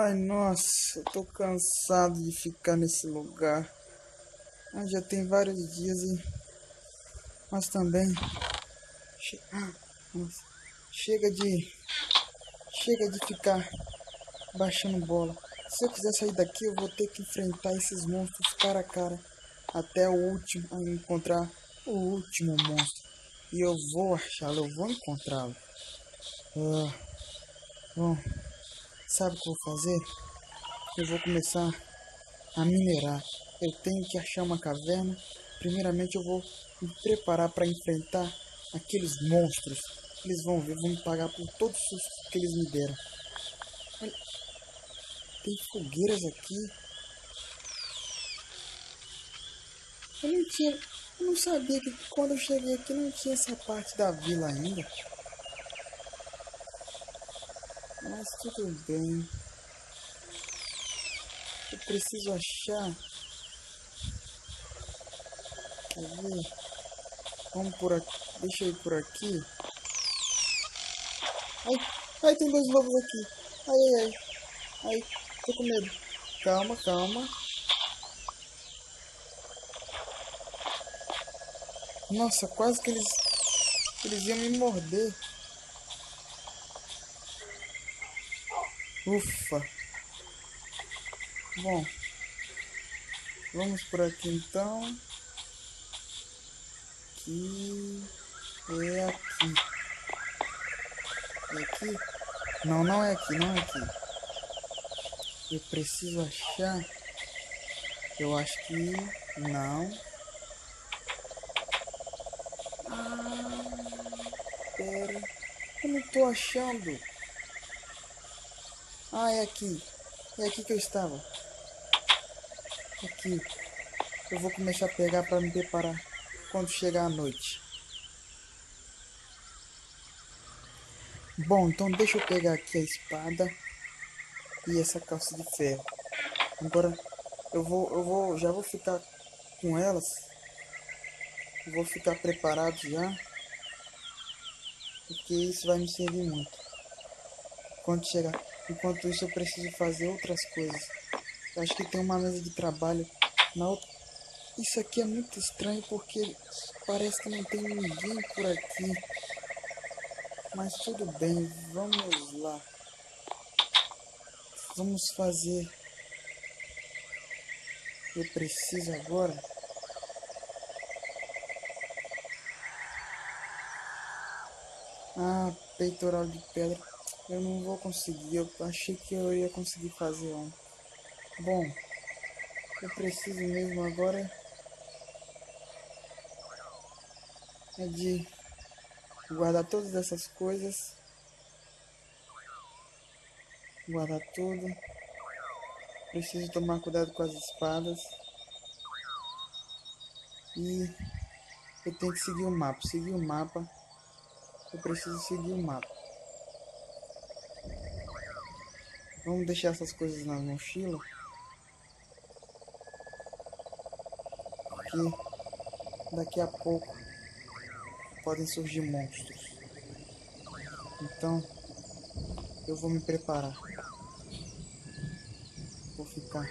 Ai, nossa, eu tô cansado de ficar nesse lugar. Já tem vários dias mas também nossa, chega de chega de ficar baixando bola. Se eu quiser sair daqui, eu vou ter que enfrentar esses monstros cara a cara até o último, a encontrar o último monstro. E eu vou achá-lo, eu vou encontrá-lo. Ah, bom, sabe o que eu vou fazer? Eu vou começar a minerar. Eu tenho que achar uma caverna. Primeiramente eu vou me preparar para enfrentar aqueles monstros. Eles vão ver, vão me pagar por todos os sustos que eles me deram. Olha, tem fogueiras aqui. Eu não sabia que quando eu cheguei aqui não tinha essa parte da vila ainda. Mas tudo bem. Eu preciso achar. Quer ver? Vamos por aqui. Deixa eu ir por aqui. Ai, ai, tem dois lobos aqui. Ai, ai, ai. Ai, tô com medo. Calma, calma. Nossa, quase que eles iam me morder. Ufa. Bom, vamos por aqui então. Que é aqui. É aqui? Não, não é aqui, não é aqui. Eu preciso achar. Eu acho que não. Pera. Eu não tô achando. Ah, é aqui. É aqui que eu estava. Aqui. Eu vou começar a pegar para me preparar quando chegar a noite. Bom, então deixa eu pegar aqui a espada e essa calça de ferro. Agora já vou ficar com elas. Vou ficar preparado já, porque isso vai me servir muito. Quando chegar, enquanto isso eu preciso fazer outras coisas. Eu acho que tem uma mesa de trabalho na outra. Isso aqui é muito estranho porque parece que não tem ninguém por aqui. Mas tudo bem, vamos lá. Vamos fazer. Eu preciso agora. Ah, peitoral de pedra. Eu não vou conseguir. Eu achei que eu ia conseguir fazer um. Bom, eu preciso mesmo agora é de guardar todas essas coisas. Guardar tudo. Preciso tomar cuidado com as espadas. E eu tenho que seguir o mapa. Seguir o mapa. Eu preciso seguir o mapa. Vamos deixar essas coisas na mochila. Porque daqui a pouco podem surgir monstros. Então eu vou me preparar. Vou ficar.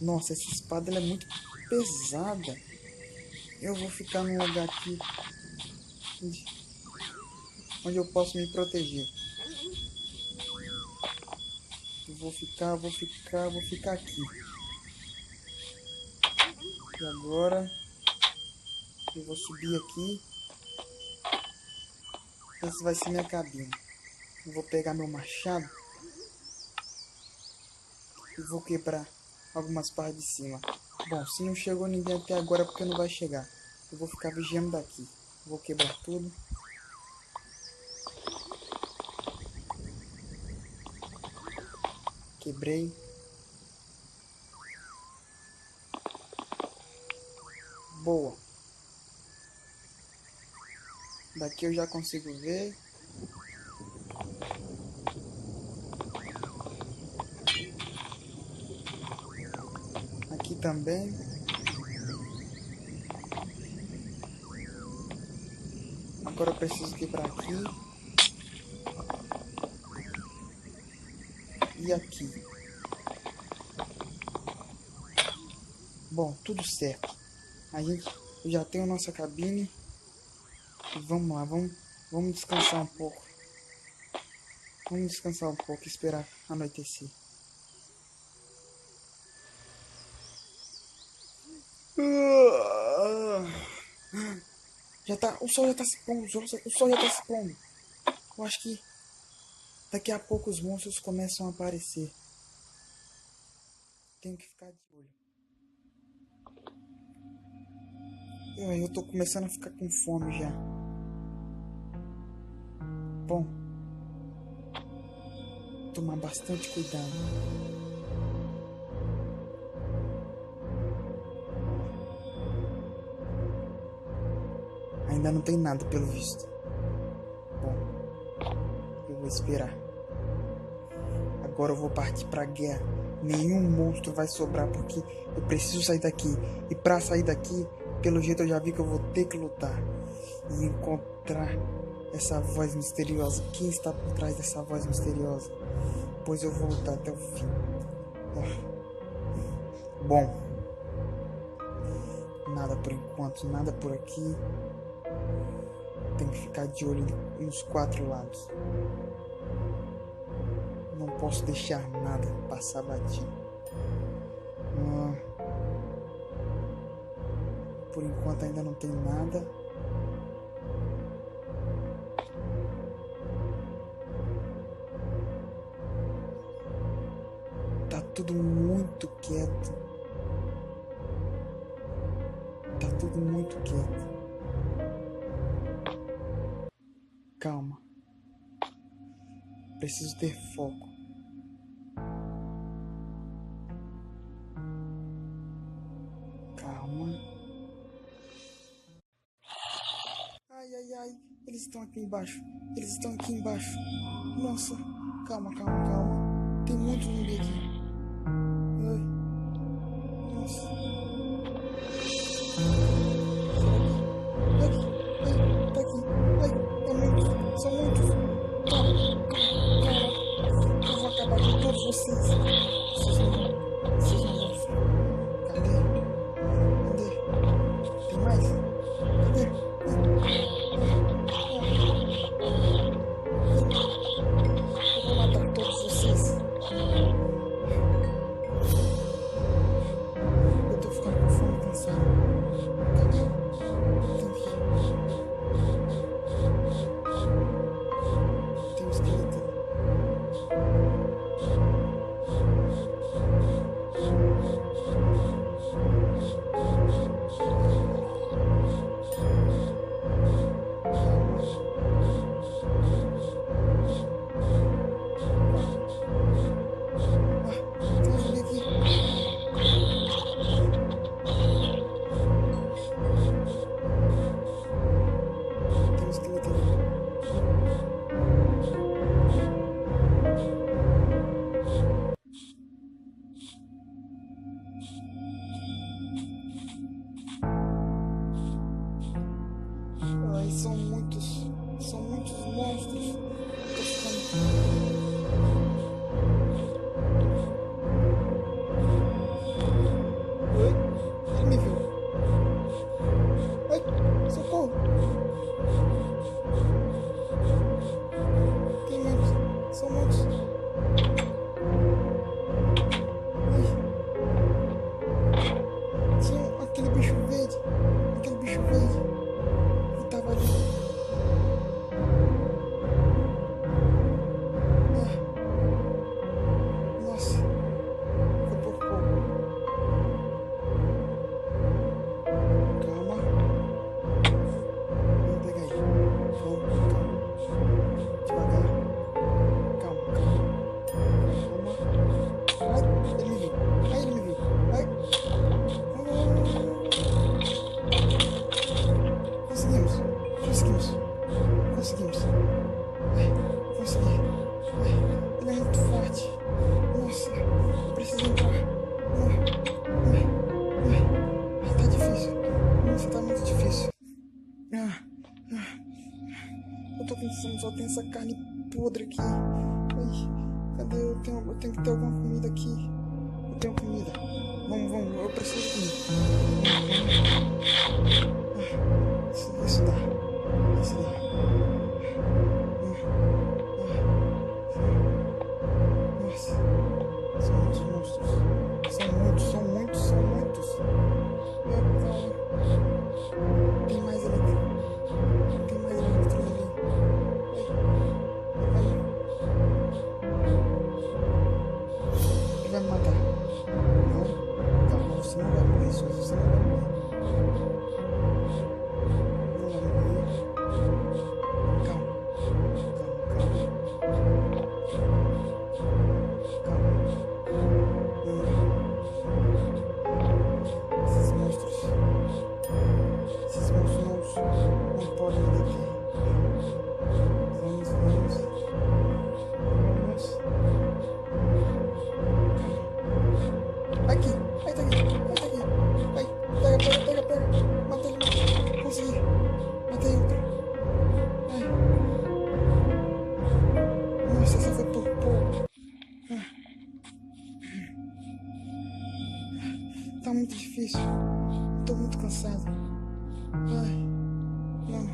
Nossa, essa espada ela é muito pesada. Eu vou ficar num lugar aqui onde eu posso me proteger. Eu vou ficar aqui. E agora eu vou subir aqui. Esse vai ser minha cabine. Eu vou pegar meu machado e vou quebrar algumas partes de cima. Bom, se não chegou ninguém até agora, porque não vai chegar. Eu vou ficar vigiando daqui. Vou quebrar tudo. Quebrei. Boa. Daqui eu já consigo ver. Aqui também. Agora eu preciso quebrar aqui. E aqui. Bom, tudo certo. A gente já tem a nossa cabine. E vamos lá, vamos descansar um pouco. Vamos descansar um pouco e esperar anoitecer. O sol já tá se pondo, o sol já tá se pondo. Eu acho que daqui a pouco os monstros começam a aparecer. Tenho que ficar de olho. Eu tô começando a ficar com fome já. Bom, tomar bastante cuidado. Ainda não tem nada pelo visto. Bom, eu vou esperar. Agora eu vou partir pra guerra. Nenhum monstro vai sobrar porque eu preciso sair daqui. E pra sair daqui, pelo jeito eu já vi que eu vou ter que lutar. E encontrar essa voz misteriosa. Quem está por trás dessa voz misteriosa? Pois eu vou lutar até o fim. Bom, nada por enquanto, nada por aqui. Tem que ficar de olho nos 4 lados. Não posso deixar nada passar batido. Por enquanto ainda não tem nada. Tá tudo muito quieto. Tá tudo muito quieto. Calma. Preciso ter foco. Calma. Ai, ai, ai. Eles estão aqui embaixo. Eles estão aqui embaixo. Nossa. Calma, calma, calma. Tem muito zumbi aqui. Ai. Nossa. Ai, tá aqui. Ai, é muito. São muitos. Calma, calma. Eu vou acabar com todos vocês. Vocês não vão. Cadê? Cadê? Tem mais? Cadê? Eu vou matar todos vocês. Eu tô ficando com fome e cansado. Cadê? Tem um esqueleto. Ai, são muitos monstros. Tô ficando... Oi? Ele me viu. Ai, socorro. Tem muitos. São muitos. Ai. Tinha aquele bicho verde. Aquele bicho verde. Ele tava ali. Nossa. Foi por pouco. Calma. Vamos pegar ele. Vamos, calma. Devagar. Calma, calma. Calma. Ai, ele me viu. Ai, ele me viu. Ai. Conseguimos. Conseguimos. Conseguimos. Ai, consegui. Ai, ele é muito forte. Nossa, eu preciso entrar. Ai, tá difícil. Nossa, tá muito difícil. Eu tô pensando, só tem essa carne podre aqui. Ai, Cadê? Eu tenho que ter alguma comida aqui. Eu tenho comida. Vamos, eu preciso de comida. Isso dá. Isso dá. Nossa, são muitos monstros. São muitos. Calma. Tem mais ali. Tem mais monstros ali. Ele vai me matar. Não. Calma, você não vai morrer, Suzy. Você não vai morrer. Não vai morrer. Calma. Esses monstros não podem me deter. Vamos. Aqui. Ai, tá aqui. Ai, pega. Mata ele. Consegui. Matei outro. Ai. Nossa, essa foi por pouco. Tá muito difícil. Tô muito cansado. Ai, não.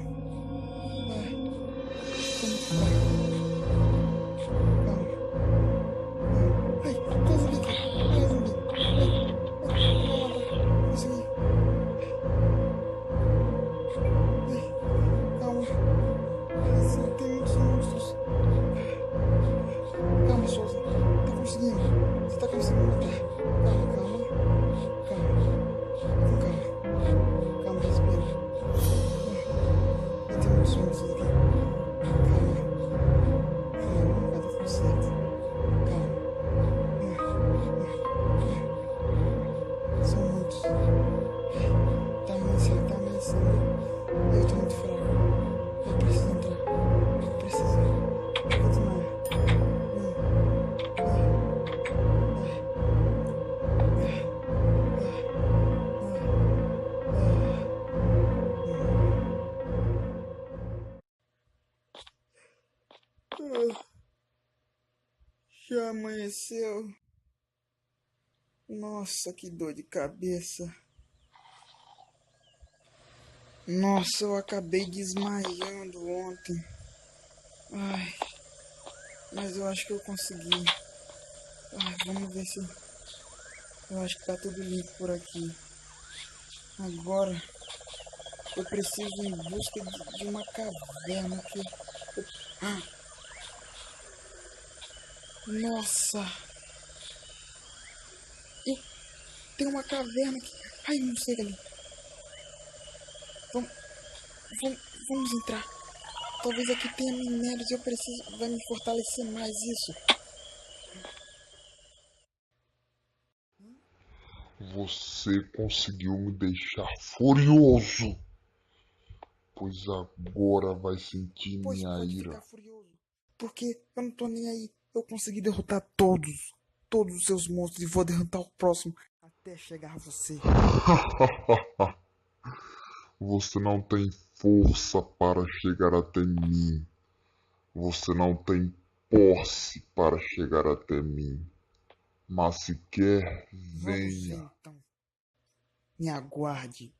Ai, tô muito fraco. Calma. Ai, tô zumbi aqui. Ai, zumbi. Ai, não vai matar. Consegui. Ai, calma. Assim, tem muitos monstros. Calma, Souza. Tá conseguindo. Você tá conseguindo matar. Calma. Calma, respira. Vai ter muitos monstros aqui. Calma. Vai dar tudo certo. Calma. São muitos. Tá amanhecendo. Eu tô muito fraco. Eu preciso entrar. Vou desmaiar. Já amanheceu. Nossa, que dor de cabeça. Nossa, eu acabei desmaiando ontem. Ai, mas eu acho que eu consegui. Ai, vamos ver se... Eu acho que tá tudo limpo por aqui. Agora, eu preciso ir em busca de uma caverna que... Ah, nossa! Tem uma caverna aqui. Ai, não sei ali. Vamos, vamos entrar. Talvez aqui tenha minérios e eu preciso... Vai me fortalecer mais isso. Você conseguiu me deixar furioso, pois agora vai sentir Pois minha pode ira. ficar furioso. Porque eu não tô nem aí. Eu consegui derrotar todos os seus monstros e vou derrotar o próximo até chegar a você. Você não tem força para chegar até mim. Você não tem posse para chegar até mim. Mas se quer, Vamos ver venha. então. Me aguarde.